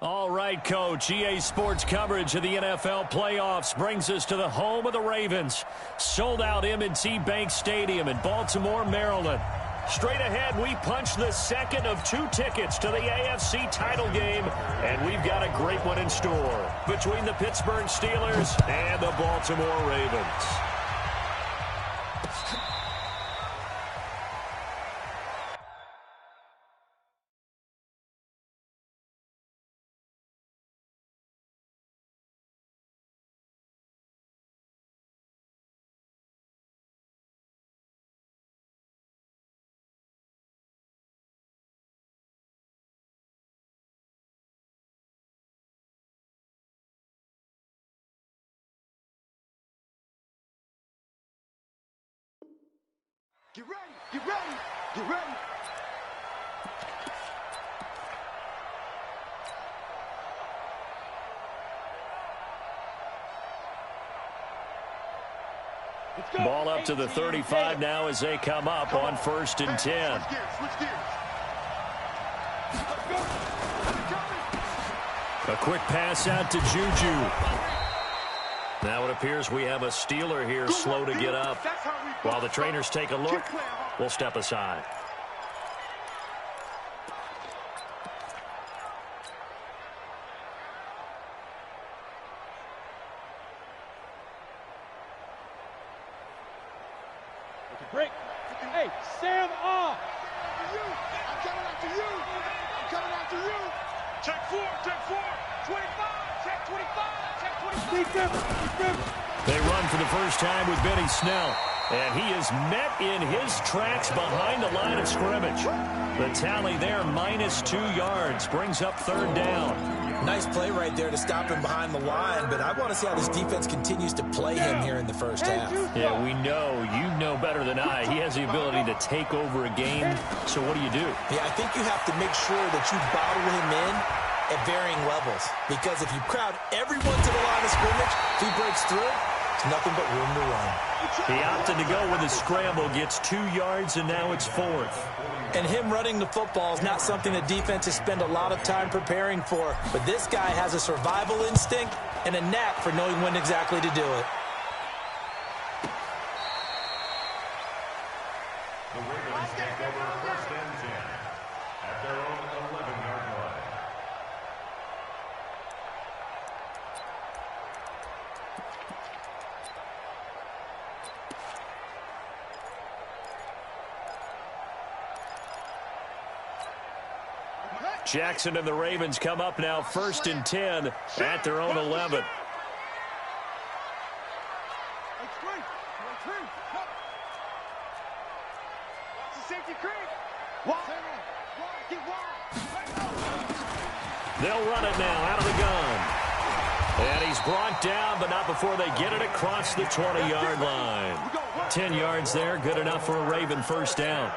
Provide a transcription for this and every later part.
All right, Coach. EA Sports coverage of the NFL playoffs brings us to the home of the Ravens. Sold out M&T Bank Stadium in Baltimore, Maryland. Straight ahead, we punch the second of 2 tickets to the AFC title game, and we've got a great one in store between the Pittsburgh Steelers and the Baltimore Ravens. Get ready, get ready, get ready. Ball up to the 35 now as they come up on 1st and 10. A quick pass out to Juju. Now it appears we have a Steeler here slow to get up. While the trainers take a look, we'll step aside. Break. Hey, Sam off. I'm coming after you. I'm coming after you. Check 4, check 4. 25, check 25, check 25. They run for the first time with Benny Snell. And he is met in his tracks behind the line of scrimmage. The tally there, -2 yards, brings up 3rd down. Nice play right there to stop him behind the line, but I want to see how this defense continues to play him here in the first half. Yeah, we know. You know better than I. He has the ability to take over a game, so what do you do? Yeah, I think you have to make sure that you bottle him in at varying levels, because if you crowd everyone to the line of scrimmage, if he breaks through, there's nothing but room to run. He opted to go with a scramble, gets 2 yards, and now it's 4th. And him running the football is not something that defenses spend a lot of time preparing for. But this guy has a survival instinct and a knack for knowing when exactly to do it. The Ravens take over 1st and 10 at their own 11-yard line. Jackson and the Ravens come up now 1st and 10 at their own 11. They'll run it now out of the gun. And he's brought down, but not before they get it across the 20-yard line. 10 yards there, good enough for a Raven 1st down.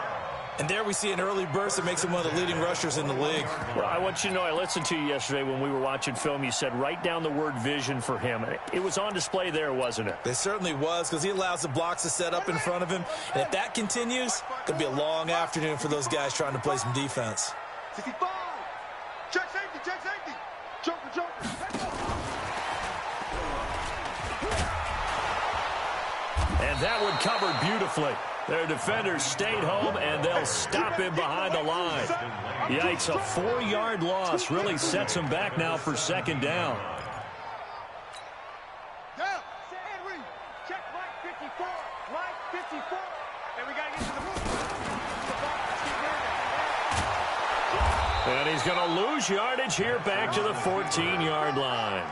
And there we see an early burst that makes him one of the leading rushers in the league. Well, I want you to know, I listened to you yesterday when we were watching film. You said write down the word vision for him. It was on display there, wasn't it? It certainly was, because he allows the blocks to set up in front of him. And if that continues, it's going to be a long afternoon for those guys trying to play some defense. 65. Check safety, check safety. Joker, joker. And that one covered beautifully. Their defenders stayed home, and they'll stop him behind the line. Yikes, a 4-yard loss really sets him back now for 2nd down. Check right 54, right 54. And we got to get to the move. And he's going to lose yardage here back to the 14-yard line.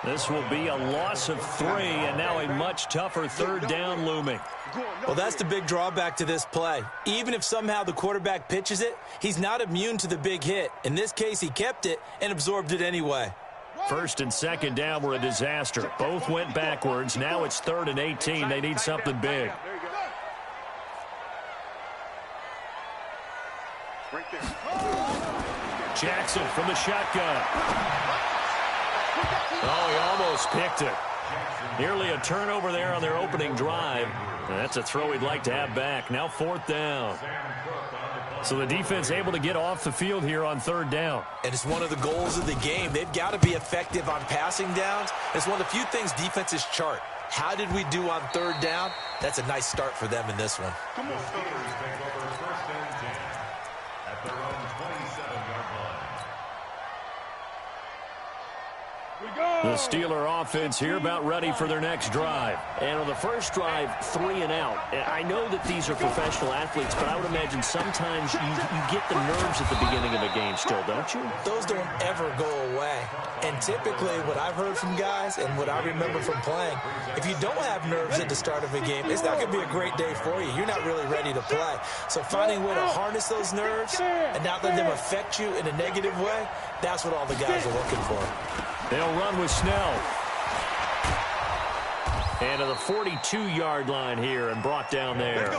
This will be a loss of 3, and now a much tougher 3rd down looming. Well, that's the big drawback to this play. Even if somehow the quarterback pitches it, he's not immune to the big hit. In this case, he kept it and absorbed it anyway. 1st and 2nd down were a disaster. Both went backwards. Now it's 3rd and 18. They need something big. Jackson from the shotgun. Oh, he almost picked it. Nearly a turnover there on their opening drive. And that's a throw he'd like to have back. Now 4th down. So the defense able to get off the field here on third down. And it's one of the goals of the game. They've got to be effective on passing downs. It's one of the few things defenses chart. How did we do on third down? That's a nice start for them in this one. Come on, Steelers take over first and 10 at their own 27-yard line. The Steeler offense here about ready for their next drive. And on the first drive, 3 and out. I know that these are professional athletes, but I would imagine sometimes you get the nerves at the beginning of a game still, don't you? Those don't ever go away. And typically what I've heard from guys and what I remember from playing, if you don't have nerves at the start of a game, it's not going to be a great day for you. You're not really ready to play. So finding a way to harness those nerves and not let them affect you in a negative way, that's what all the guys are looking for. They'll run with Snell. And to the 42-yard line here and brought down there.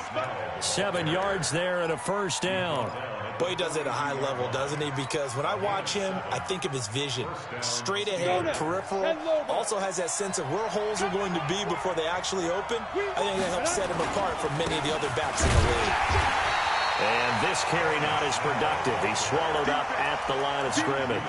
7 yards there and a first down. Boy, he does it at a high level, doesn't he? Because when I watch him, I think of his vision. Straight ahead, peripheral. Also has that sense of where holes are going to be before they actually open. I think that helps set him apart from many of the other backs in the league. And this carry not as productive. He's swallowed up at the line of scrimmage.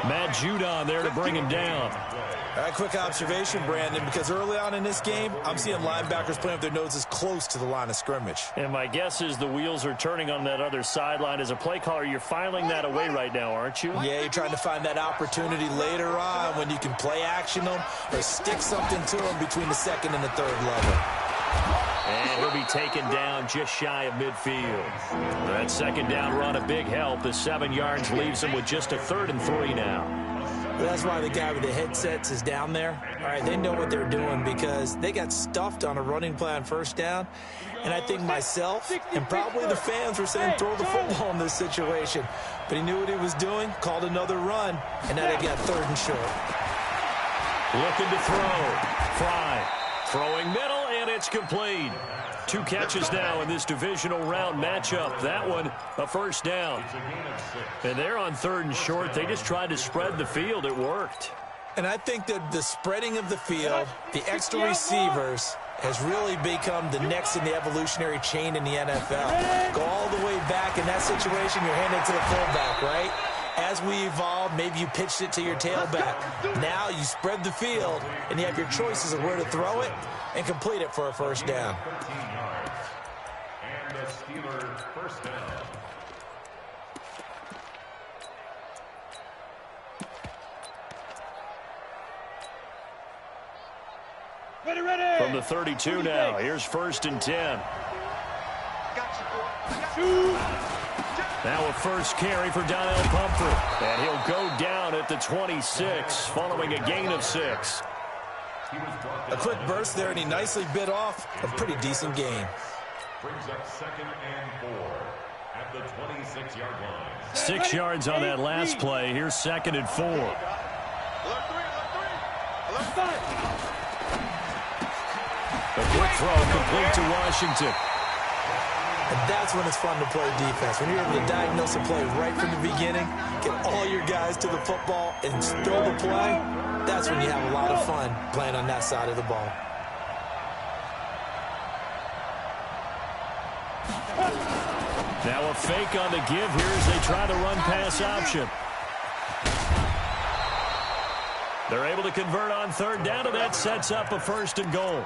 Matt Judon there to bring him down. All right, quick observation, Brandon, because early on in this game, I'm seeing linebackers playing with their noses close to the line of scrimmage. And my guess is the wheels are turning on that other sideline. As a play caller, you're filing that away right now, aren't you? Yeah, you're trying to find that opportunity later on when you can play action them or stick something to them between the second and the third level. And he'll be taken down just shy of midfield. That second down run, a big help. As 7 yards leaves him with just a 3rd and 3 now. But that's why the guy with the headsets is down there. All right, they know what they're doing because they got stuffed on a running play on first down. And I think myself and probably the fans were saying throw the football in this situation. But he knew what he was doing, called another run, and now they got 3rd and short. Looking to throw. Fry. Throwing middle, and it's complete. 2 catches now in this divisional round matchup. That one, a first down. And they're on 3rd and short. They just tried to spread the field. It worked. And I think that the spreading of the field, the extra receivers, has really become the next in the evolutionary chain in the NFL. Go all the way back in that situation, you're handed to the fullback, right? As we evolve, maybe you pitched it to your tailback. Now you spread the field, and you have your choices of where to throw it and complete it for a first down. 13 yards. And the Steelers first down. Ready. From the 32 now, here's 1st and 10. Now a first carry for Donnell Pumphrey. And he'll go down at the 26, following a gain of 6. A quick burst there, and he nicely bit off a pretty decent gain. Brings up 2nd and 4 at the 26-yard line. 6 yards on that last play. Here's 2nd and 4. A quick throw complete to Washington. And that's when it's fun to play defense. When you're able to diagnose a play right from the beginning, get all your guys to the football, and throw the play, that's when you have a lot of fun playing on that side of the ball. Now a fake on the give here as they try the run-pass option. They're able to convert on 3rd down, and that sets up a 1st and goal.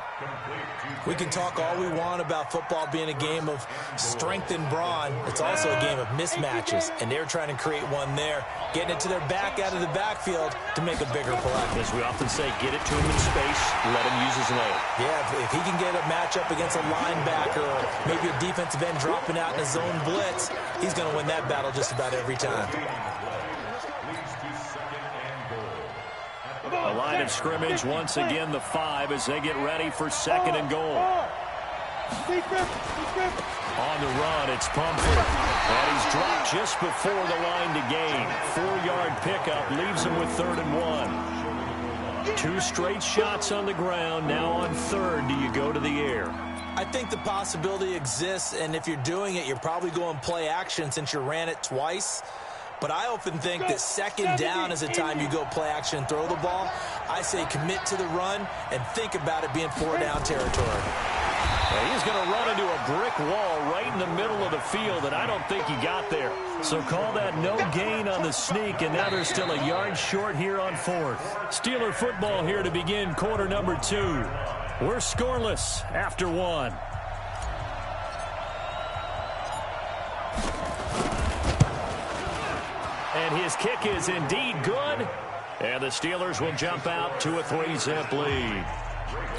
We can talk all we want about football being a game of strength and brawn. It's also a game of mismatches, and they're trying to create one there, getting it to their back out of the backfield to make a bigger play. As we often say, get it to him in space, let him use his leg. Yeah, if he can get a matchup against a linebacker or maybe a defensive end dropping out in a zone blitz, he's going to win that battle just about every time. A line of scrimmage, once again the 5 as they get ready for 2nd and goal. On the run, it's Pumphrey. And he's dropped just before the line to gain. 4-yard pickup leaves him with 3rd and 1. 2 straight shots on the ground. Now on 3rd, do you go to the air? I think the possibility exists, and if you're doing it, you're probably going play action since you ran it twice. But I often think that second down is a time you go play action and throw the ball. I say commit to the run and think about it being 4-down territory. Well, he's going to run into a brick wall right in the middle of the field, and I don't think he got there. So call that no gain on the sneak, and now they're still a yard short here on fourth. Steeler football here to begin quarter number 2. We're scoreless after 1. And his kick is indeed good. And the Steelers will jump out to a 3-zip lead.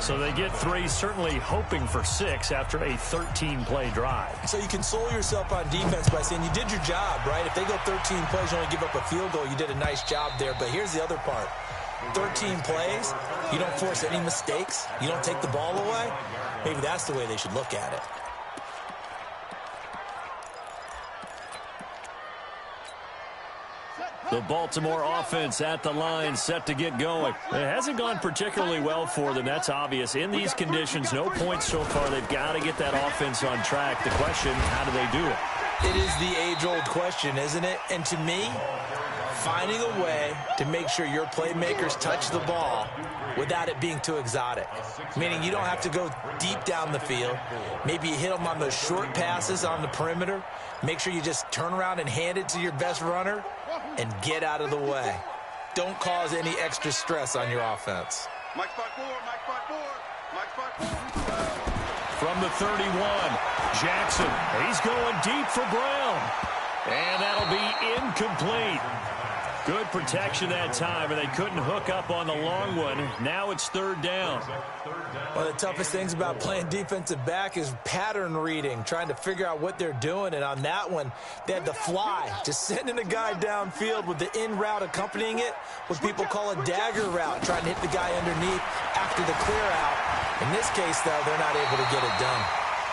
So they get 3, certainly hoping for 6 after a 13-play drive. So you console yourself on defense by saying you did your job, right? If they go 13 plays, you only give up a field goal, you did a nice job there. But here's the other part. 13 plays, you don't force any mistakes, you don't take the ball away. Maybe that's the way they should look at it. The Baltimore offense at the line, set to get going. It hasn't gone particularly well for them, that's obvious. In these conditions, no points so far. They've got to get that offense on track. The question, how do they do it? It is the age-old question, isn't it? And to me, finding a way to make sure your playmakers touch the ball without it being too exotic. Meaning you don't have to go deep down the field. Maybe you hit them on those short passes on the perimeter. Make sure you just turn around and hand it to your best runner and get out of the way. Don't cause any extra stress on your offense. Mike spot 4, Mike spot 4, Mike spot 4. From the 31, Jackson, he's going deep for Brown. And that'll be incomplete. Good protection that time, and they couldn't hook up on the long one. Now it's 3rd down. One of the toughest things about playing defensive back is pattern reading, trying to figure out what they're doing. And on that one, they had the fly, just sending a guy downfield with the in route accompanying it, what people call a dagger route, trying to hit the guy underneath after the clear out. In this case, though, they're not able to get it done.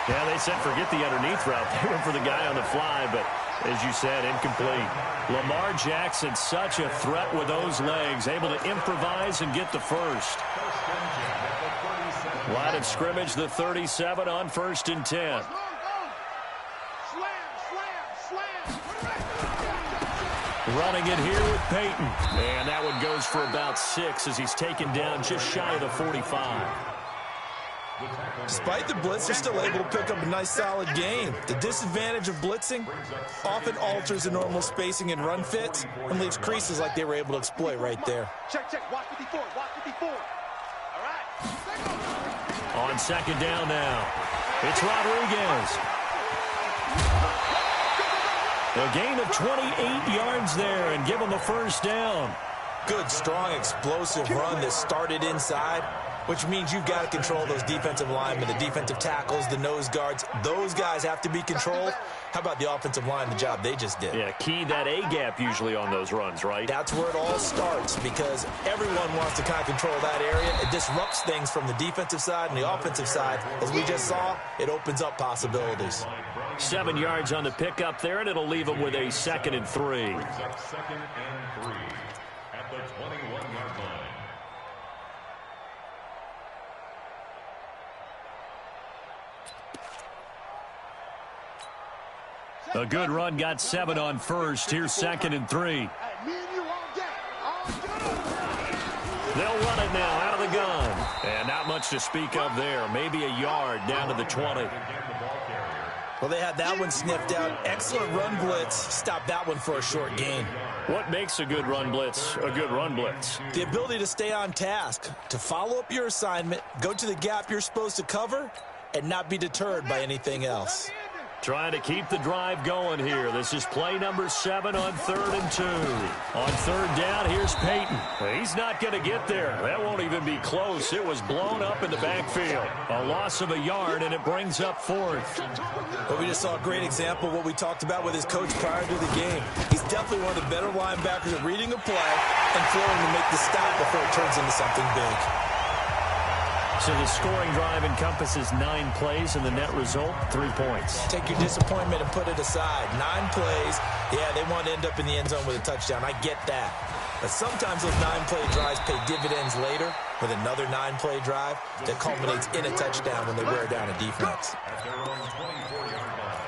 Yeah, they said forget the underneath route. They went for the guy on the fly, but as you said, incomplete. Lamar Jackson, such a threat with those legs, able to improvise and get the first. Line of scrimmage, the 37 on 1st and 10. Running it here with Peyton. And that one goes for about 6 as he's taken down just shy of the 45. Despite the blitz, they're still able to pick up a nice, solid gain. The disadvantage of blitzing often alters the normal spacing and run fits and leaves creases like they were able to exploit right there. Check, watch 54, watch 54. All right. On 2nd down now, it's Rodriguez. A gain of 28 yards there and give him a 1st down. Good, strong, explosive run that started inside, which means you've got to control those defensive linemen, the defensive tackles, the nose guards. Those guys have to be controlled. How about the offensive line, the job they just did? Yeah, key that A-gap usually on those runs, right? That's where it all starts because everyone wants to kind of control that area. It disrupts things from the defensive side and the offensive side. As we just saw, it opens up possibilities. 7 yards on the pickup there, and it'll leave them with a 2nd and 3. 2nd and 3 at the 21-yard line. A good run, got 7 on 1st. Here's 2nd and 3. They'll run it now out of the gun. And not much to speak of there. Maybe a yard down to the 20. Well, they had that one sniffed out. Excellent run blitz. Stopped that one for a short gain. What makes a good run blitz a good run blitz? The ability to stay on task, to follow up your assignment, go to the gap you're supposed to cover, and not be deterred by anything else. Trying to keep the drive going here. This is play number 7 on 3rd and 2. On 3rd down, here's Peyton. He's not going to get there. That won't even be close. It was blown up in the backfield. A loss of a yard, and it brings up 4th. Well, we just saw a great example of what we talked about with his coach prior to the game. He's definitely one of the better linebackers at reading a play and throwing to make the stop before it turns into something big. So the scoring drive encompasses 9 plays, and the net result, 3 points. Take your disappointment and put it aside. 9 plays, yeah, they want to end up in the end zone with a touchdown. I get that. But sometimes those 9-play drives pay dividends later with another 9-play drive that culminates in a touchdown when they wear down a defense. At their own 24-yard line.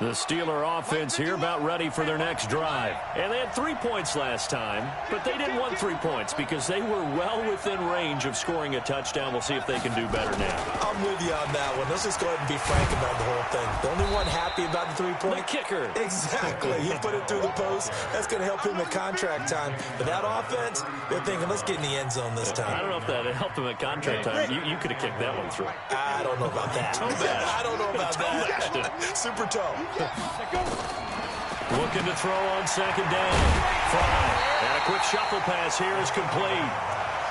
The Steeler offense here about ready for their next drive. And they had 3 points last time, but they didn't want 3 points because they were well within range of scoring a touchdown. We'll see if they can do better now. I'm with you on that one. Let's just go ahead and be frank about the whole thing. The only one happy about the 3-point? The kicker. Exactly. You put it through the post. That's going to help him at contract time. But that offense, they're thinking, let's get in the end zone this time. I don't know if that helped him at contract time. You could have kicked that one through. I don't know about that. I don't know about that. Super toe. Looking to throw on second down. Fry. And a quick shuffle pass here is complete.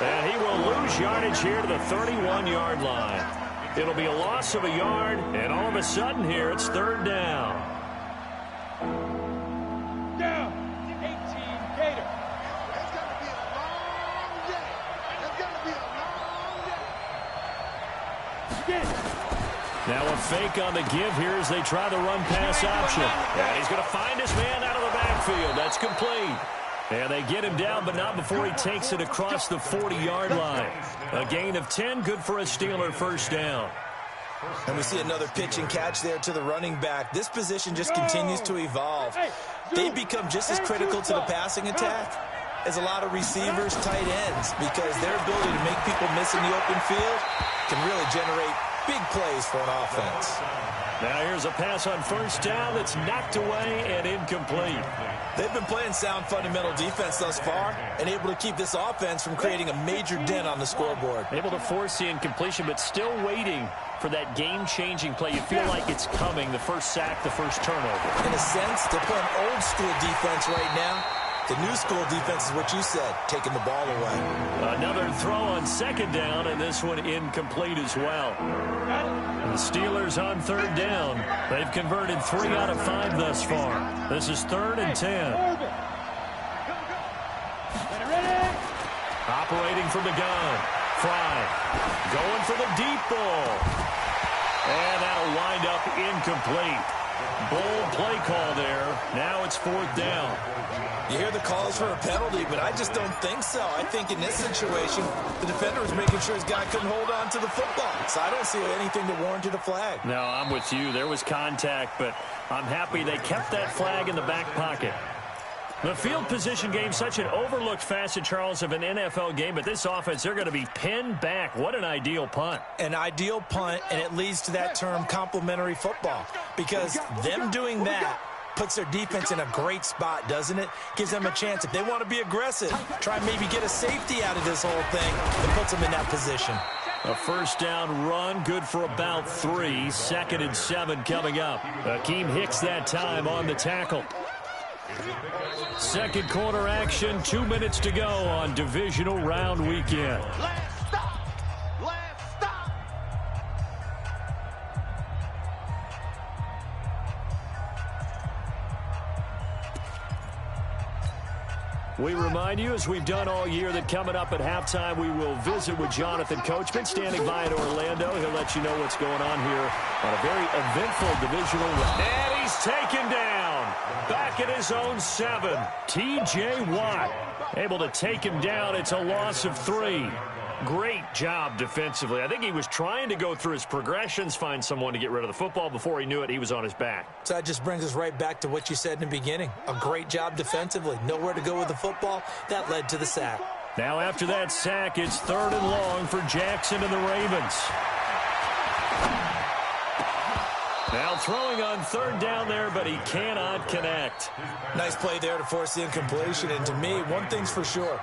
And he will lose yardage here to the 31-yard line. It'll be a loss of a yard, and all of a sudden here it's third down. Down. 18 Gator. It's going to be a long day. It's going to be a long day. Again. Now a fake on the give here as they try the run-pass option. And he's going to find his man out of the backfield. That's complete. And they get him down, but not before he takes it across the 40-yard line. A gain of 10, good for a Steeler first down. And we see another pitch and catch there to the running back. This position just continues to evolve. They become just as critical to the passing attack as a lot of receivers, tight ends, because their ability to make people miss in the open field can really generate big plays for an offense. Now here's a pass on first down that's knocked away and incomplete. They've been playing sound fundamental defense thus far and able to keep this offense from creating a major dent on the scoreboard. Able to force the incompletion, but still waiting for that game-changing play. You feel like it's coming, the first sack, the first turnover. In a sense, they're playing old-school defense right now. The new school defense is what you said, taking the ball away. Another throw on second down, and this one incomplete as well. The Steelers on third down. They've converted 3 out of 5 thus far. This is 3rd and 10. Operating from the gun. Fry going for the deep ball. And that'll wind up incomplete. Bold play call there. Now it's 4th down. You hear the calls for a penalty, but I just don't think so. I think in this situation, the defender was making sure his guy couldn't hold on to the football. So I don't see anything that warranted a flag. No, I'm with you. There was contact, but I'm happy they kept that flag in the back pocket. The field position game, such an overlooked facet, Charles, of an NFL game, but this offense, they're going to be pinned back. What an ideal punt. An ideal punt, and it leads to that term complementary football, because them doing that puts their defense in a great spot, doesn't it? Gives them a chance. If they want to be aggressive, try and maybe get a safety out of this whole thing, and puts them in that position. A first down run, good for about 3. 2nd and 7 coming up. Akeem Hicks that time on the tackle. Second quarter action, 2 minutes to go on Divisional Round Weekend. Last stop. Last stop. We remind you, as we've done all year, that coming up at halftime, we will visit with Jonathan Coachman, standing by in Orlando. He'll let you know what's going on here on a very eventful divisional. And he's taken down. Back at his own 7. T.J. Watt able to take him down. It's a loss of 3. Great job defensively. I think he was trying to go through his progressions, find someone to get rid of the football. Before he knew it, he was on his back. So that just brings us right back to what you said in the beginning. A great job defensively. Nowhere to go with the football. That led to the sack. Now after that sack, it's 3rd and long for Jackson and the Ravens. Now throwing on 3rd down there, but he cannot connect. Nice play there to force the incompletion. And to me, one thing's for sure.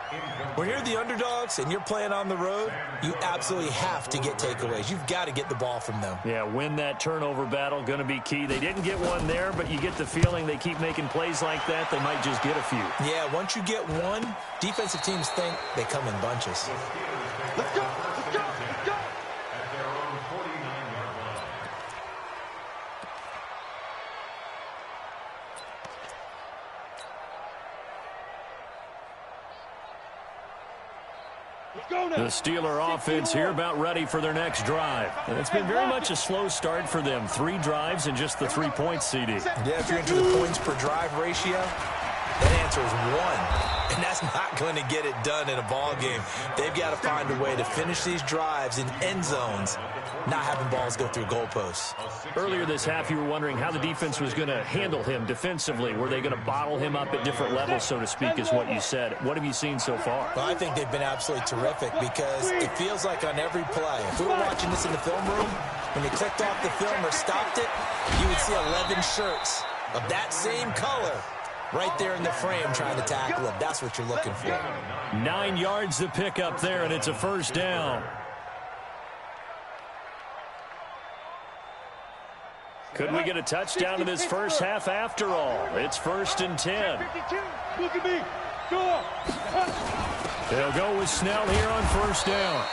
When you're the underdogs and you're playing on the road, you absolutely have to get takeaways. You've got to get the ball from them. Yeah, win that turnover battle, going to be key. They didn't get one there, but you get the feeling they keep making plays like that, they might just get a few. Yeah, once you get one, defensive teams think they come in bunches. Let's go. Let's go. Let's go. At their own 49-yard line. The Steeler offense here about ready for their next drive. And it's been very much a slow start for them. 3 drives and just the 3 points, CD. Yeah, if you're into the points per drive ratio, that answer is 1. And that's That's not going to get it done in a ball game. They've got to find a way to finish these drives in end zones, not having balls go through goalposts. Earlier this half, you were wondering how the defense was going to handle him defensively. Were they going to bottle him up at different levels, so to speak, is what you said. What have you seen so far? Well, I think they've been absolutely terrific because it feels like on every play, if we were watching this in the film room, when they clicked off the film or stopped it, you would see 11 shirts of that same color right there in the frame trying to tackle him. That's what you're looking for. 9 yards to pick up there, and it's a first down. Could we get a touchdown in this first half after all? It's 1st and 10. Look at me. Go. They'll go with Snell here on 1st down.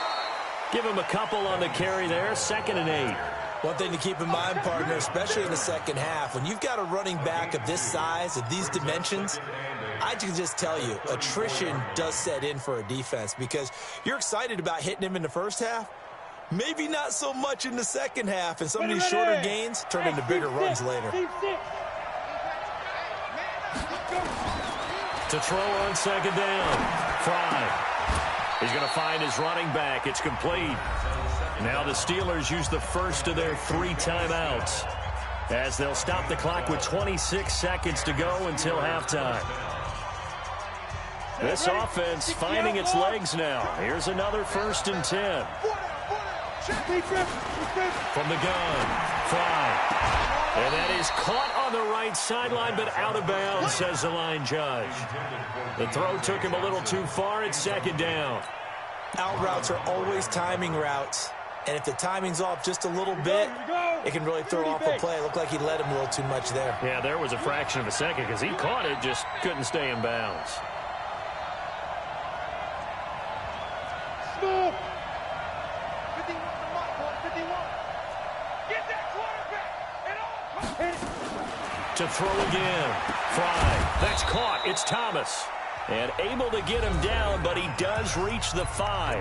Give him a couple on the carry there. 2nd and 8. One thing to keep in mind, partner, especially in the second half, when you've got a running back of this size, of these dimensions, I can just tell you, attrition does set in for a defense because you're excited about hitting him in the first half. Maybe not so much in the second half, and some of these shorter gains turn into bigger runs later. To throw on 2nd down. Fry. He's going to find his running back. It's complete. Now the Steelers use the first of their 3 timeouts as they'll stop the clock with 26 seconds to go until halftime. This offense finding its legs now. Here's another 1st and 10. From the gun, Fry. And that is caught on the right sideline, but out of bounds, says the line judge. The throw took him a little too far. It's 2nd down. Out routes are always timing routes. And if the timing's off just a little bit, it can really throw off a play. It looked like he led him a little too much there. Yeah, there was a fraction of a second because he caught it, just couldn't stay in bounds. Smooth. 51 to Mark, 51. Get that quarterback. And all. To throw again. Fry. That's caught. It's Thomas. And able to get him down, but he does reach the 5.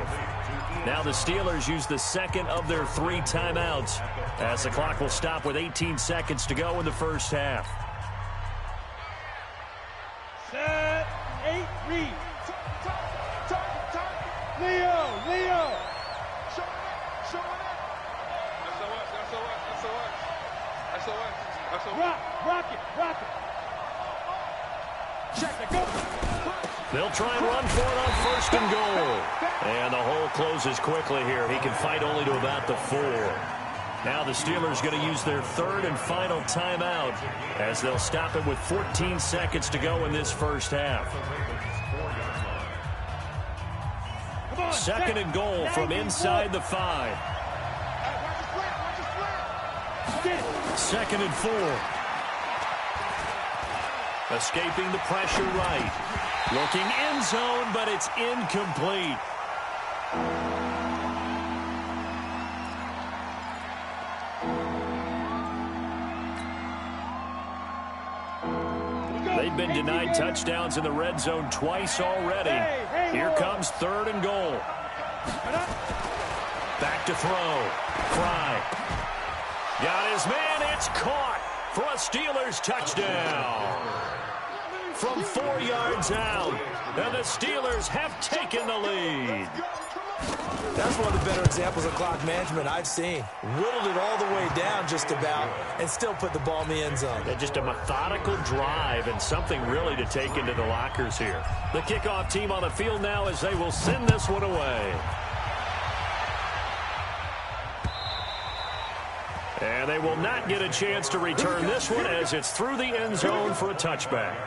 Now the Steelers use the second of their 3 timeouts as the clock will stop with 18 seconds to go in the first half. Set, 8, read. Turn. Leo. Show it. That's so much. Rock it. Check it, go. They'll try and run for it on 1st and goal. And the hole closes quickly here. He can fight only to about the 4. Now the Steelers going to use their 3rd and final timeout as they'll stop it with 14 seconds to go in this first half. 2nd and goal from inside the 5. 2nd and 4. Escaping the pressure right. Looking end zone, but it's incomplete. They've been denied touchdowns in the red zone twice already. Here comes 3rd and goal. Back to throw. Fry. Got his man. It's caught for a Steelers touchdown. From 4 yards out, and the Steelers have taken the lead. That's one of the better examples of clock management I've seen. Whittled it all the way down just about and still put the ball in the end zone. Yeah, just a methodical drive and something really to take into the lockers here. The kickoff team on the field now as they will send this one away. And they will not get a chance to return this one as it's through the end zone for a touchback.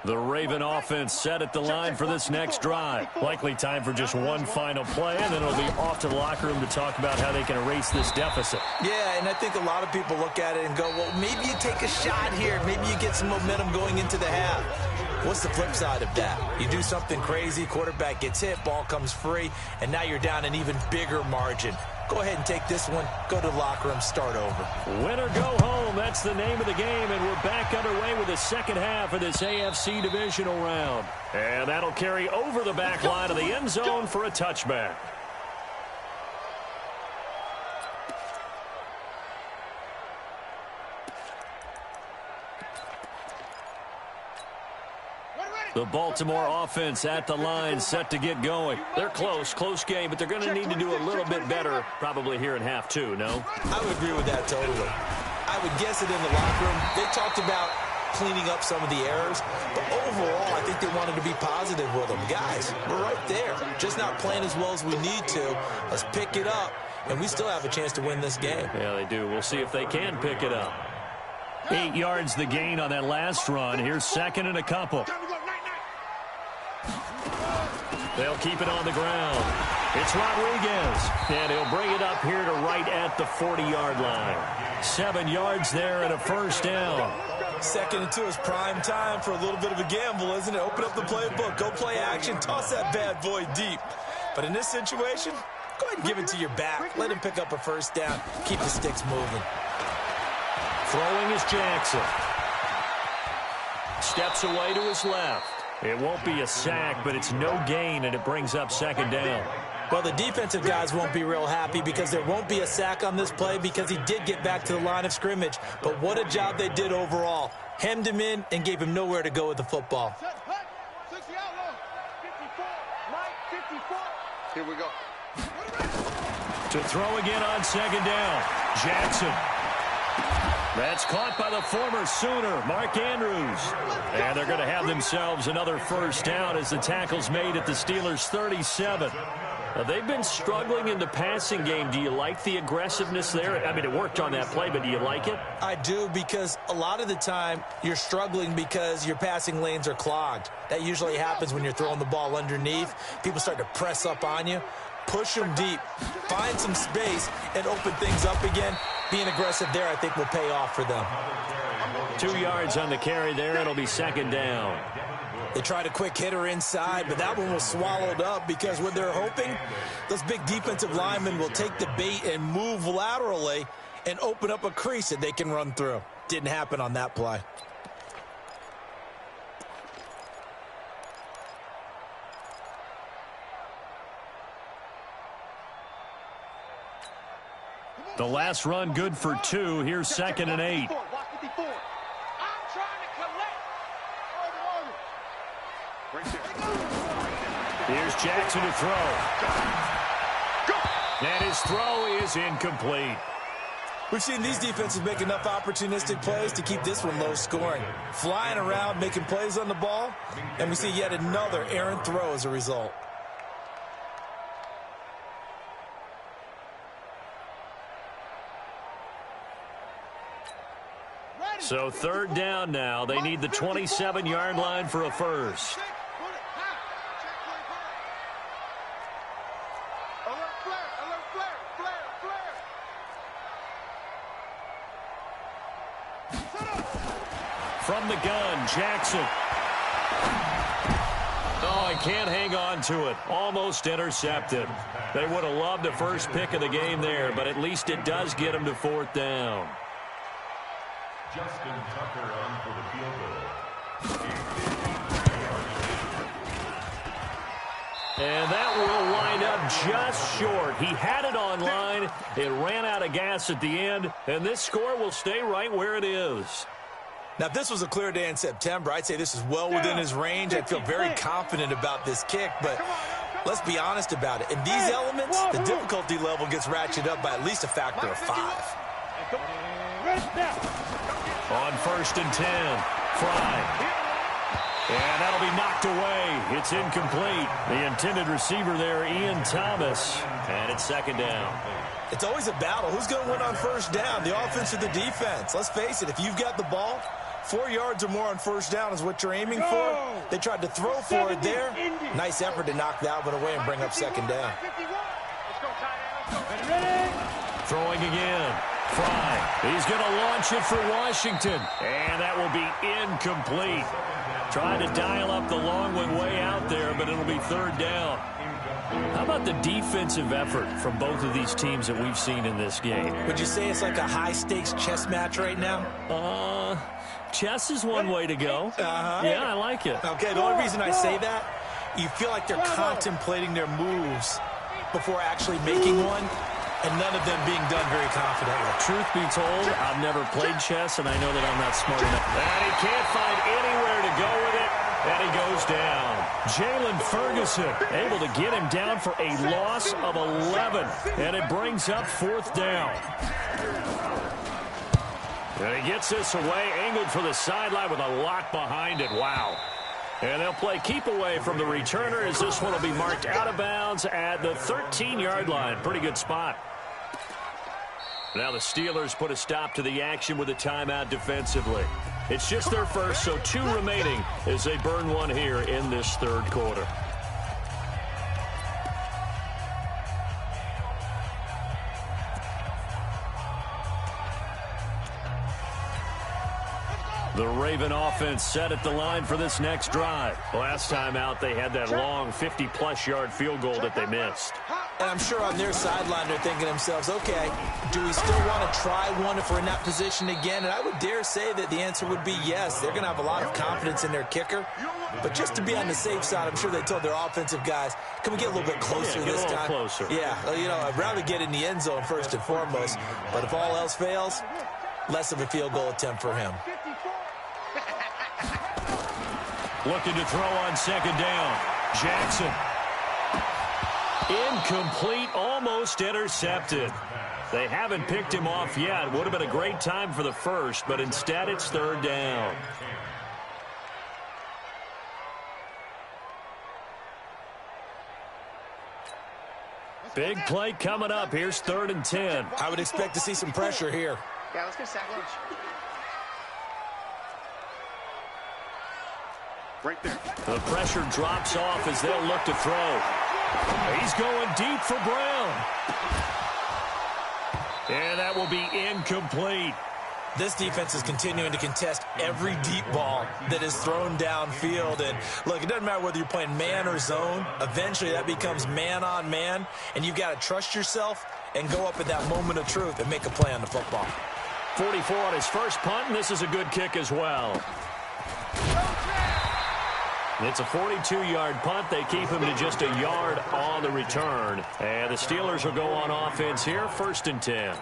The Raven offense set at the line for this next drive. Likely time for just one final play, and then it'll be off to the locker room to talk about how they can erase this deficit. Yeah, and I think a lot of people look at it and go, well, maybe you take a shot here. Maybe you get some momentum going into the half. What's the flip side of that? You do something crazy, quarterback gets hit, ball comes free, and now you're down an even bigger margin. go ahead and take this one, go to the locker room, start over. Win or go home, that's the name of the game, and we're back underway with the second half of this AFC Divisional round. And that'll carry over the back line of the end zone for a touchback. The Baltimore offense at the line, set to get going. They're close game, but they're going to need to do a little bit better probably here in half two, no? I would agree with that totally. I would guess it in the locker room. They talked about cleaning up some of the errors, but overall, I think they wanted to be positive with them. Guys, we're right there. Just not playing as well as we need to. Let's pick it up, and we still have a chance to win this game. Yeah, they do. We'll see if they can pick it up. 8 yards the gain on that last run. Here's second and a couple. They'll keep it on the ground. It's Rodriguez, and he'll bring it up here to right at the 40-yard line. 7 yards there and a first down. 2nd and 2 is prime time for a little bit of a gamble, isn't it? Open up the playbook, go play action, toss that bad boy deep. But in this situation, go ahead and give it to your back. Let him pick up a first down. Keep the sticks moving. Throwing is Jackson. Steps away to his left. It won't be a sack, but it's no gain, and it brings up second down. Well, the defensive guys won't be real happy because there won't be a sack on this play because he did get back to the line of scrimmage. But what a job they did overall. Hemmed him in and gave him nowhere to go with the football. Here we go. To throw again on second down. Jackson. That's caught by the former Sooner, Mark Andrews. And they're going to have themselves another first down as the tackle's made at the Steelers' 37. Now, they've been struggling in the passing game. Do you like the aggressiveness there? I mean, it worked on that play, but do you like it? I do, because a lot of the time you're struggling because your passing lanes are clogged. That usually happens when you're throwing the ball underneath. People start to press up on you. Push them deep, find some space, and open things up again. Being aggressive there, I think, will pay off for them. 2 yards on the carry there. It'll be second down. They tried a quick hitter inside, but that one was swallowed up because what they're hoping, those big defensive linemen will take the bait and move laterally and open up a crease that they can run through. Didn't happen on that play. The last run good for 2. Here's second and 8. I'm trying to collect. Here's Jackson to throw. And his throw is incomplete. We've seen these defenses make enough opportunistic plays to keep this one low scoring. Flying around, making plays on the ball, and we see yet another errant throw as a result. So third down now. They need the 27-yard line for a first. From the gun, Jackson. Oh, he can't hang on to it. Almost intercepted. They would have loved the first pick of the game there, but at least it does get them to fourth down. Justin Tucker on for the field goal. And that will wind up just short. He had it on line. It ran out of gas at the end, and this score will stay right where it is. Now, if this was a clear day in September, I'd say this is well within his range. I'd feel very confident about this kick, but let's be honest about it. In these elements, the difficulty level gets ratcheted up by at least a factor of 5. On first and 10, Fry. And that'll be knocked away. It's incomplete. The intended receiver there, Ian Thomas. And it's second down. It's always a battle. Who's going to win on first down, the offense or the defense? Let's face it, if you've got the ball, 4 yards or more on first down is what you're aiming for. They tried to throw for it there. Nice effort to knock that one away and bring up second down. Throwing again. Fry. He's going to launch it for Washington. And that will be incomplete. Trying to dial up the long one way out there, but it'll be third down. How about the defensive effort from both of these teams that we've seen in this game? Would you say it's like a high-stakes chess match right now? Chess is one way to go. Yeah, I like it. Okay, the only reason I say that, you feel like they're contemplating their moves before actually making one, and none of them being done very confidently. Truth be told, I've never played chess, and I know that I'm not smart enough. And he can't find anywhere to go with it, and he goes down. Jalen Ferguson able to get him down for a loss of 11, and it brings up 4th down. And he gets this away, angled for the sideline with a lot behind it. Wow. And they'll play keep away from the returner as this one will be marked out of bounds at the 13-yard line. Pretty good spot. Now the Steelers put a stop to the action with a timeout defensively. It's just their first, so 2 remaining as they burn one here in this 3rd quarter. The Raven offense set at the line for this next drive. Last time out, they had that long 50-plus yard field goal that they missed. And I'm sure on their sideline, they're thinking to themselves, okay, do we still want to try one if we're in that position again? And I would dare say that the answer would be yes. They're going to have a lot of confidence in their kicker. But just to be on the safe side, I'm sure they told their offensive guys, can we get a little bit closer this time? Closer. Yeah, you know, I'd rather get in the end zone first and foremost. But if all else fails, less of a field goal attempt for him. Looking to throw on 2nd down. Jackson. Incomplete, almost intercepted. They haven't picked him off yet. Would have been a great time for the first, but instead it's 3rd down. Big play coming up. Here's 3rd and 10. I would expect to see some pressure here. Yeah, let's get sack lunch. Right there. The pressure drops off as they'll look to throw. He's going deep for Brown. And that will be incomplete. This defense is continuing to contest every deep ball that is thrown downfield. And look, it doesn't matter whether you're playing man or zone. Eventually that becomes man on man. And you've got to trust yourself and go up at that moment of truth and make a play on the football. 44 on his first punt, and this is a good kick as well. It's a 42-yard punt. They keep him to just a yard on the return. And the Steelers will go on offense here, 1st and 10.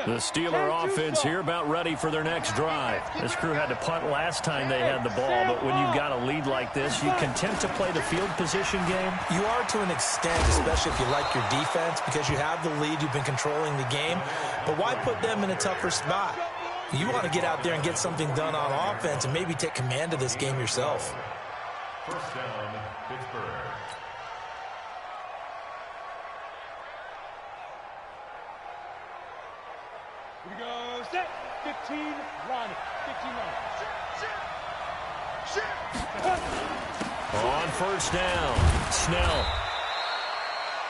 The Steeler offense here about ready for their next drive. This crew had to punt last time they had the ball, but when you've got a lead like this, you content to play the field position game? You are to an extent, especially if you like your defense, because you have the lead, you've been controlling the game. But why put them in a tougher spot? You want to get out there and get something done on offense and maybe take command of this game yourself. 1st down, Pittsburgh. Here we go, set, 15, line, 15 line. On 1st down, Snell.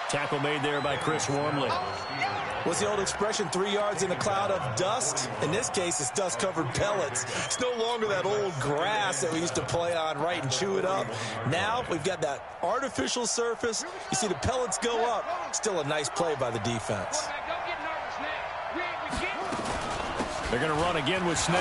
Tackle made there by Chris Wormley. What's the old expression, 3 yards in a cloud of dust? In this case, it's dust-covered pellets. It's no longer that old grass that we used to play on, right, and chew it up. Now we've got that artificial surface. You see the pellets go up. Still a nice play by the defense. They're going to run again with Snell.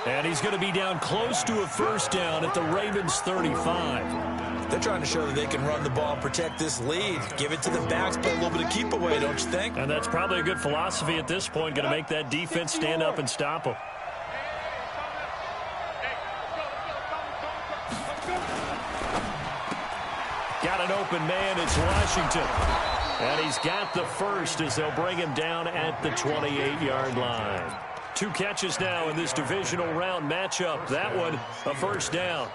And he's going to be down close to a 1st down at the Ravens 35. They're trying to show that they can run the ball and protect this lead. Give it to the backs, play a little bit of keep away, don't you think? And that's probably a good philosophy at this point, going to make that defense stand up and stop them. Got an open man, it's Washington. And he's got the first as they'll bring him down at the 28-yard line. 2 catches now in this divisional round matchup. That one, a 1st down.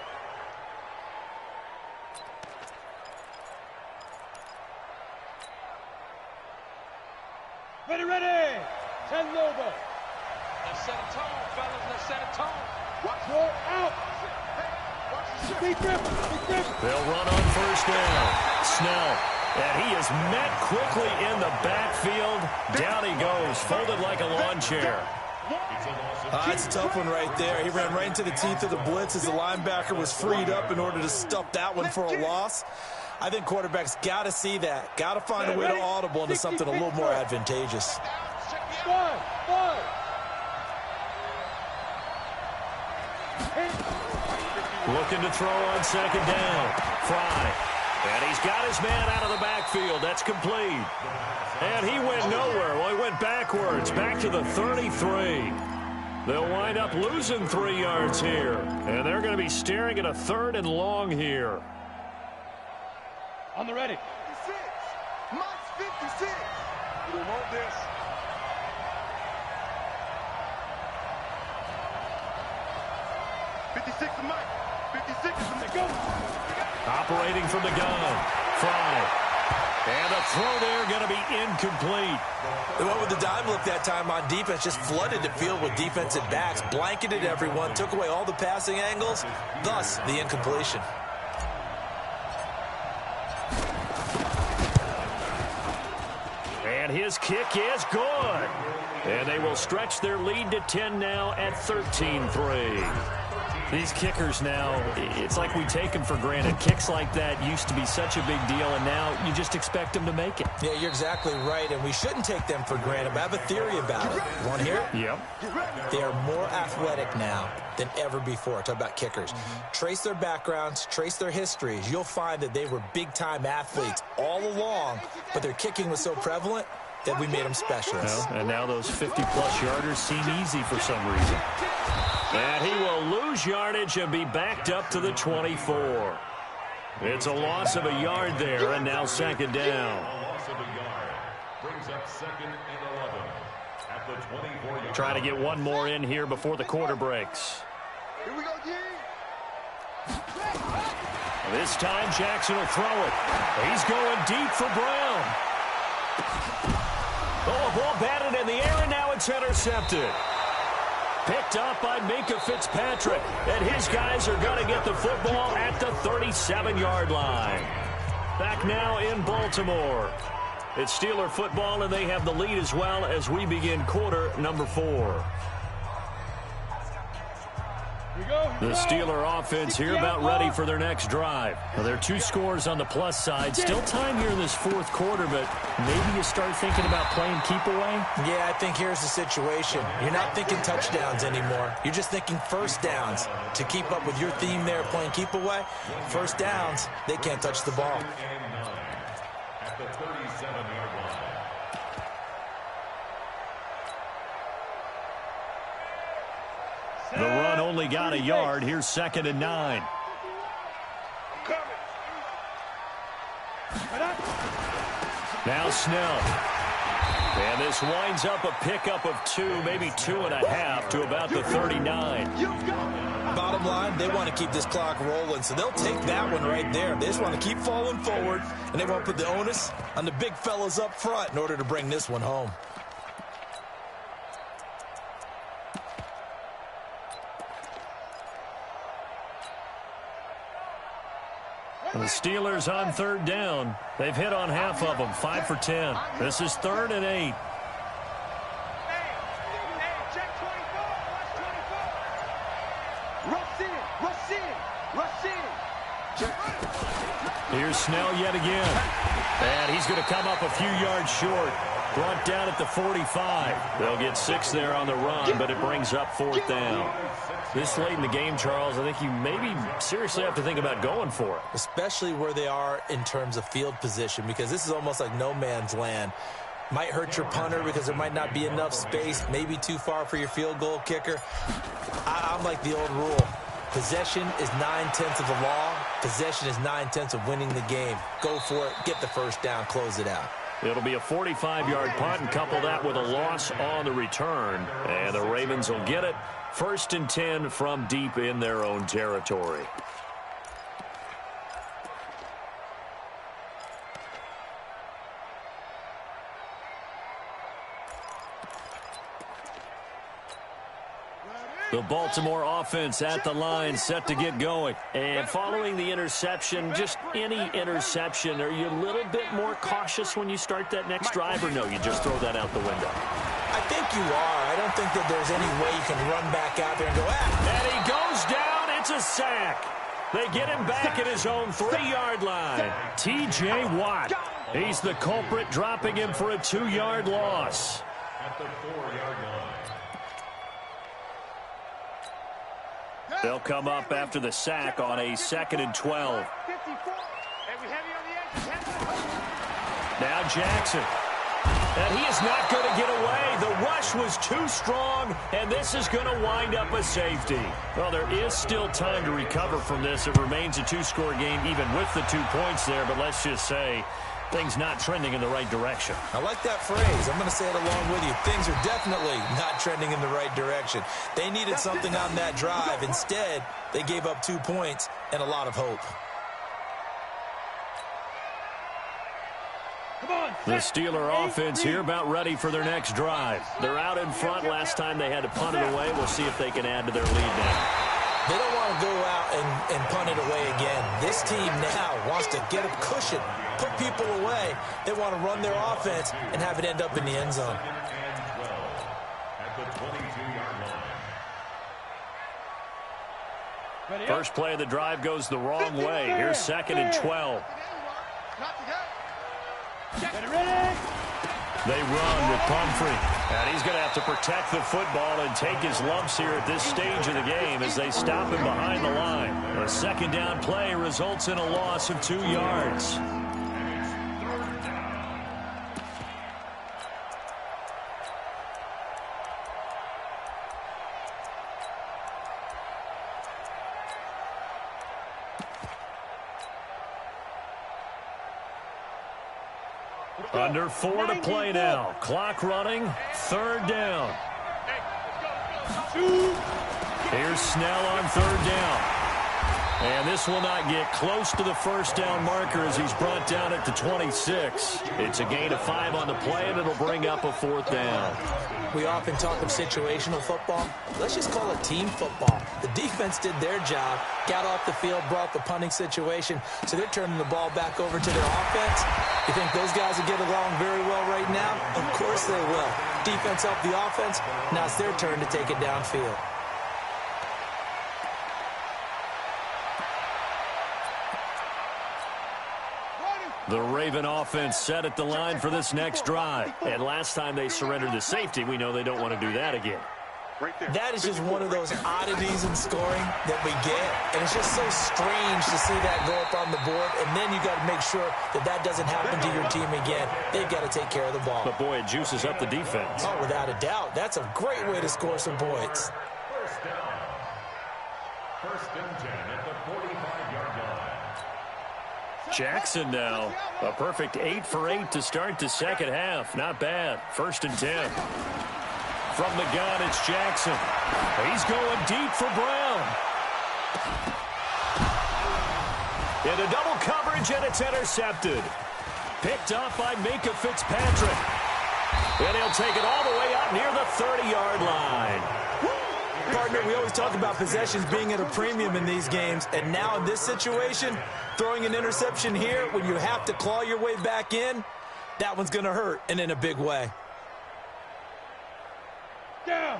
Ready, 10 Lobo. Let's set a tone, fellas. Let's set a tone. Watch roll out. Big grip. They'll run on 1st down. Snell. And he is met quickly in the backfield. Down he goes, folded like a lawn chair. That's a tough one right there. He ran right into the teeth of the blitz as the linebacker was freed up in order to stuff that one for a loss. I think quarterbacks got to see that. Got to find a way to audible into something a little more advantageous. Looking to throw on second down. Fry. And he's got his man out of the backfield. That's complete. And he went nowhere. Well, he went backwards, back to the 33. They'll wind up losing 3 yards here. And they're going to be staring at a 3rd and long here. On the ready. 56. Mike's 56. We don't want this. 56 to Mike. 56 is the go. Operating from the gun. Fry. And a throw there going to be incomplete. They went with the dime look that time on defense, just flooded the field with defensive backs, blanketed everyone, took away all the passing angles, thus the incompletion. And his kick is good. And they will stretch their lead to 10 now at 13-3. These kickers now, it's like we take them for granted. Kicks like that used to be such a big deal, and now you just expect them to make it. Yeah, you're exactly right, and we shouldn't take them for granted. But I have a theory about it. You want to hear it? Yep. They are more athletic now than ever before. Talk about kickers. Trace their backgrounds, trace their histories. You'll find that they were big-time athletes all along, but their kicking was so prevalent that we made them specialists. Well, and now those 50-plus yarders seem easy for some reason. And he will lose yardage and be backed up to the 24. It's a loss of a yard there, and now second down. A loss of a yard brings up 2nd and 11 at the 24-yard. Try to get one more in here before the quarter breaks. Here we go, G. This time Jackson will throw it. He's going deep for Brown. Oh, a ball batted in the air, and now it's intercepted. Picked up by Minka Fitzpatrick. And his guys are going to get the football at the 37-yard line. Back now in Baltimore. It's Steeler football, and they have the lead as well as we begin quarter number 4. The Steeler offense here about ready for their next drive. Well, there are 2 scores on the plus side. Still time here in this 4th quarter, but maybe you start thinking about playing keep away? Yeah, I think here's the situation. You're not thinking touchdowns anymore. You're just thinking first downs. To keep up with your theme there, playing keep away, first downs, they can't touch the ball. At the 37-yard line. The run only got a yard. Here's 2nd and 9. Now Snell. And this winds up a pickup of 2, maybe 2.5 to about the 39. Bottom line, they want to keep this clock rolling, so they'll take that one right there. They just want to keep falling forward, and they want to put the onus on the big fellas up front in order to bring this one home. The Steelers on 3rd down. They've hit on half of them, 5 for 10. This is 3rd and 8. Check 24. Watch 24. Rush in. Rush in. Check. Here's Snell yet again. And he's going to come up a few yards short. Brought down at the 45. They'll get 6 there on the run, but it brings up 4th down. This late in the game, Charles, I think you maybe seriously have to think about going for it. Especially where they are in terms of field position, because this is almost like no man's land. Might hurt your punter because there might not be enough space, maybe too far for your field goal kicker. I'm like the old rule. Possession is 9/10 of the law. Possession is 9/10 of winning the game. Go for it, get the first down, close it out. It'll be a 45-yard punt, and couple that with a loss on the return. And the Ravens will get it. 1st and 10 from deep in their own territory. The Baltimore offense at the line, set to get going. And following the interception, just any interception, are you a little bit more cautious when you start that next drive, or no, you just throw that out the window? I think you are. I don't think that there's any way you can run back out there and go, And he goes down. It's a sack. They get him back at his own 3-yard line. T.J. Watt. He's the culprit, dropping him for a 2-yard loss. At the 4-yard line. They'll come up after the sack on a 2nd and 12. Now Jackson. And he is not going to get away. The rush was too strong, and this is going to wind up a safety. Well, there is still time to recover from this. It remains a 2-score game even with the 2 points there, but let's just say things not trending in the right direction. I like that phrase. I'm going to say it along with you. Things are definitely not trending in the right direction. They needed something on that drive. Instead, they gave up 2 points and a lot of hope. The Steeler offense here about ready for their next drive. They're out in front. Last time they had to punt it away. We'll see if they can add to their lead now. They don't want to go out and punt it away again. This team now wants to get a cushion, put people away. They want to run their offense and have it end up in the end zone. At the 22-yard line. First play of the drive goes the wrong way. Here's 2nd and 12. They run with Pumphrey. And he's going to have to protect the football and take his lumps here at this stage of the game as they stop him behind the line. A 2nd down play results in a loss of 2 yards. Under 4 to play now. Clock running. 3rd down. Here's Snell on 3rd down. And this will not get close to the 1st down marker as he's brought down at the 26. It's a gain of 5 on the play, and it'll bring up a 4th down. We often talk of situational football. Let's just call it team football. The defense did their job, got off the field, brought the punting situation, so they're turning the ball back over to their offense. You think those guys will get along very well right now? Of course they will. Defense helped the offense. Now it's their turn to take it downfield. The Raven offense set at the line for this next drive. And last time they surrendered the safety, we know they don't want to do that again. That is just one of those oddities in scoring that we get. And it's just so strange to see that go up on the board. And then you got to make sure that that doesn't happen to your team again. They've got to take care of the ball. But, boy, it juices up the defense. Oh, without a doubt. That's a great way to score some points. 1st down. 1st and 10 at the 45-yard line. Jackson now. A perfect 8 for 8 to start the 2nd half. Not bad. 1st and 10. From the gun, it's Jackson. He's going deep for Brown. Into double coverage, and it's intercepted. Picked up by Minka Fitzpatrick. And he'll take it all the way out near the 30-yard line. Partner, we always talk about possessions being at a premium in these games, and now in this situation, throwing an interception here when you have to claw your way back in, that one's going to hurt, and in a big way.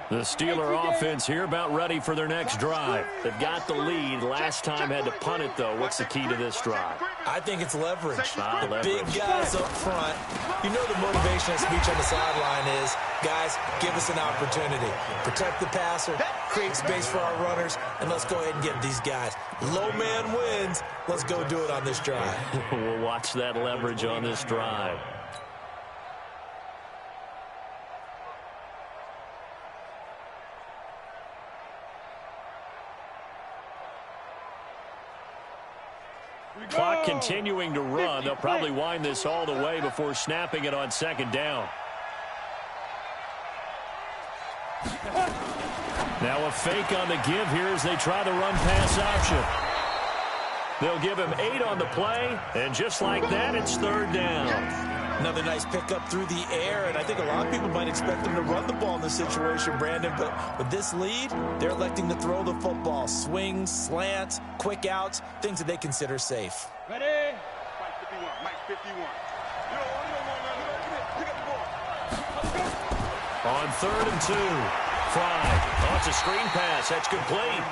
The Steeler offense here about ready for their next drive. They've got the lead. Last time had to punt it, though. What's the key to this drive? I think it's leverage. Leverage. Big guys up front. You know the motivational speech on the sideline is, guys, give us an opportunity. Protect the passer, create space for our runners, and let's go ahead and get these guys. Low man wins. Let's go do it on this drive. We'll watch that leverage on this drive. Clock continuing to run. They'll probably wind this all the way before snapping it on 2nd down. Now a fake on the give here as they try the run-pass option. They'll give him 8 on the play, and just like that, it's 3rd down. Another nice pickup through the air, and I think a lot of people might expect them to run the ball in this situation, Brandon, but with this lead, they're electing to throw the football. Swings, slants, quick outs, things that they consider safe. Ready? Mike 51. Mike 51. You don't want to pick up the ball. On 3rd and 2. Fry. Oh, it's a screen pass. That's complete.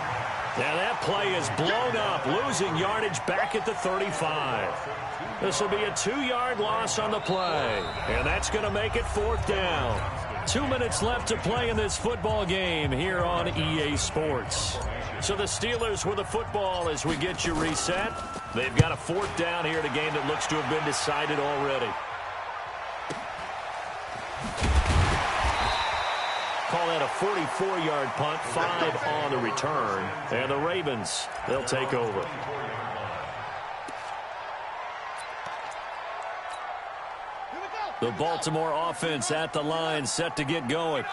Now that play is blown up, losing yardage back at the 35. This will be a 2-yard loss on the play, and that's going to make it 4th down. 2 minutes left to play in this football game here on EA Sports. So the Steelers with the football as we get you reset. They've got a 4th down here in a game that looks to have been decided already. Call that a 44-yard punt, 5 on the return. And the Ravens, they'll take over. The Baltimore offense at the line, set to get going.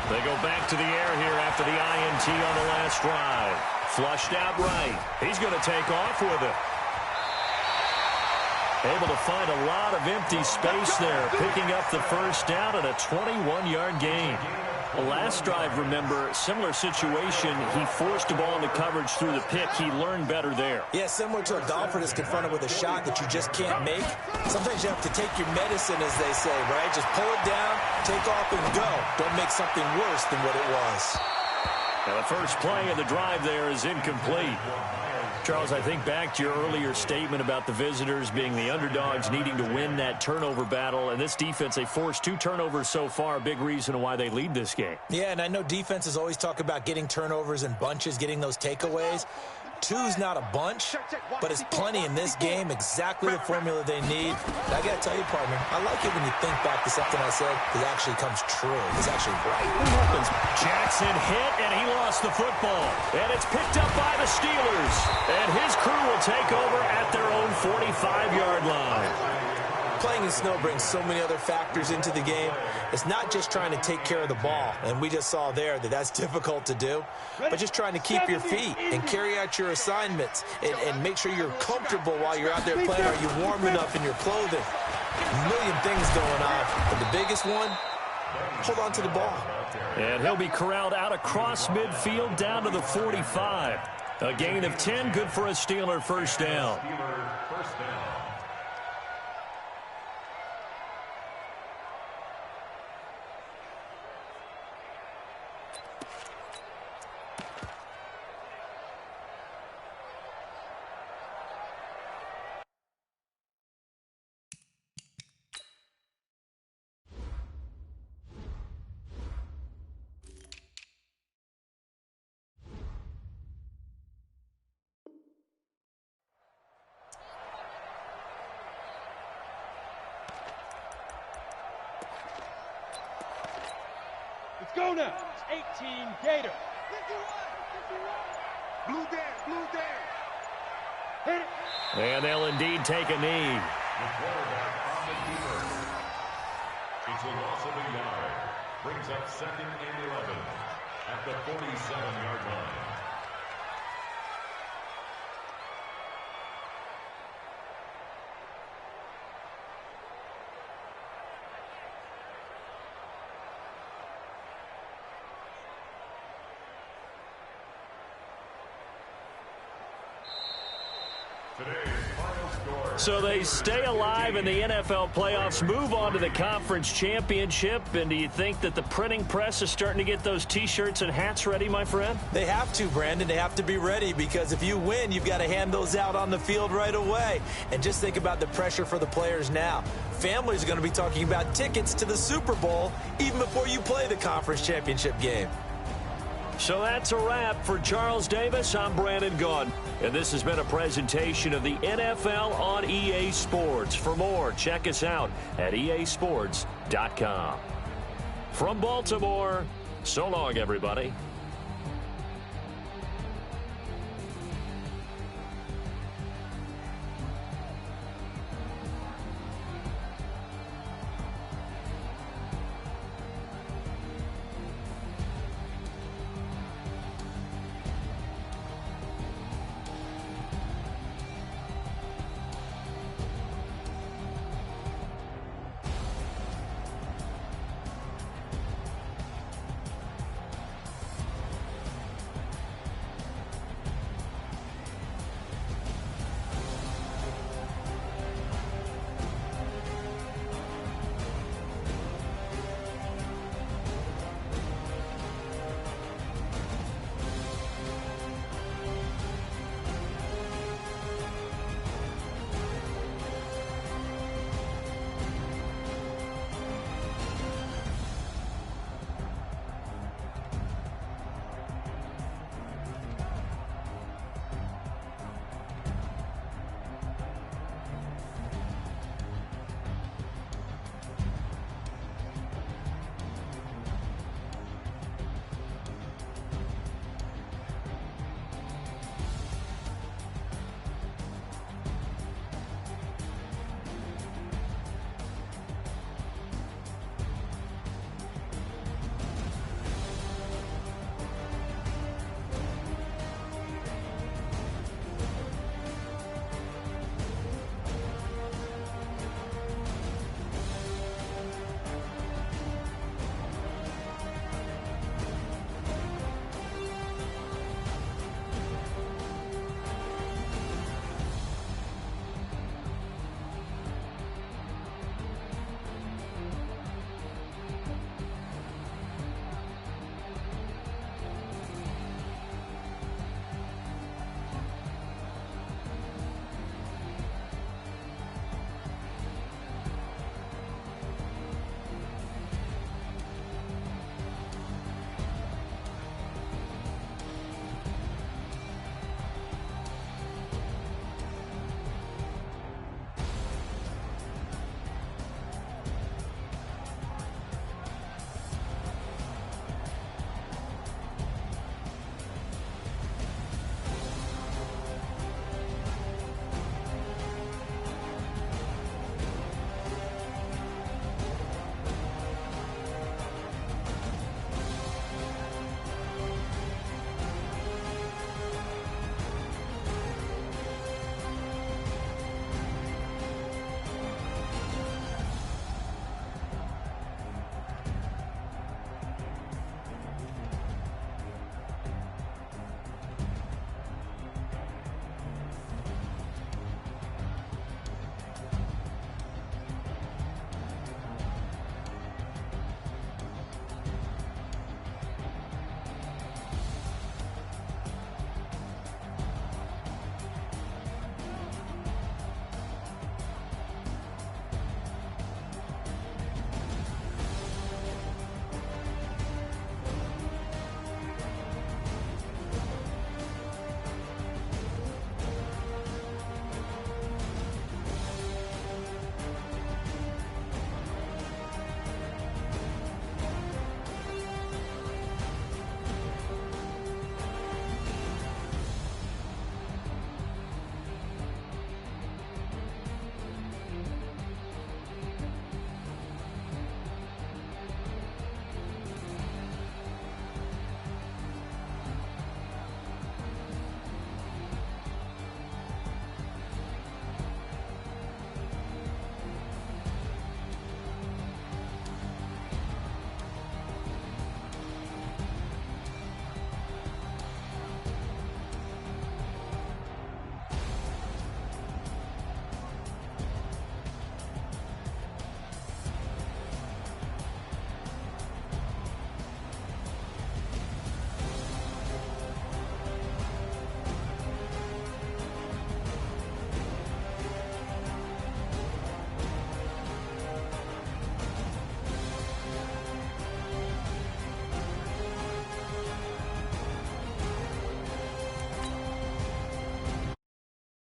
They go back to the air here after the INT on the last drive. Flushed out right. He's going to take off with it. Able to find a lot of empty space there, picking up the 1st down and a 21-yard gain. The last drive, remember, similar situation. He forced the ball into coverage through the pick. He learned better there. Yeah, similar to a golfer that's confronted with a shot that you just can't make. Sometimes you have to take your medicine, as they say, right? Just pull it down, take off, and go. Don't make something worse than what it was. Now the first play of the drive there is incomplete. Charles, I think back to your earlier statement about the visitors being the underdogs needing to win that turnover battle. And this defense, they forced 2 turnovers so far, a big reason why they lead this game. Yeah, and I know defenses always talk about getting turnovers in bunches, getting those takeaways. 2's not a bunch, but it's plenty in this game, exactly the formula they need. And I got to tell you, partner, I like it when you think back to something I said that actually comes true. It's actually right. What happens? Jackson hit, and he lost the football. And it's picked up by the Steelers. And his crew will take over at their own 45-yard line. Playing in snow brings so many other factors into the game. It's not just trying to take care of the ball, and we just saw there that that's difficult to do, but just trying to keep your feet and carry out your assignments and make sure you're comfortable while you're out there playing. Are you warm enough in your clothing? A million things going on, but the biggest one, hold on to the ball. And he'll be corralled out across midfield down to the 45. A gain of 10, good for a Steeler 1st down. Let's go now. It's 18 Gator. Blue down, blue down. Hit it. And they'll indeed take a knee. The quarterback on the keeper. It's a loss of a yard. Brings up 2nd and 11 at the 47-yard line. So they stay alive in the NFL playoffs, move on to the conference championship. And do you think that the printing press is starting to get those T-shirts and hats ready, my friend? They have to, Brandon. They have to be ready because if you win, you've got to hand those out on the field right away. And just think about the pressure for the players now. Families are going to be talking about tickets to the Super Bowl even before you play the conference championship game. So that's a wrap. For Charles Davis, I'm Brandon Gaudin. And this has been a presentation of the NFL on EA Sports. For more, check us out at easports.com. From Baltimore, so long, everybody.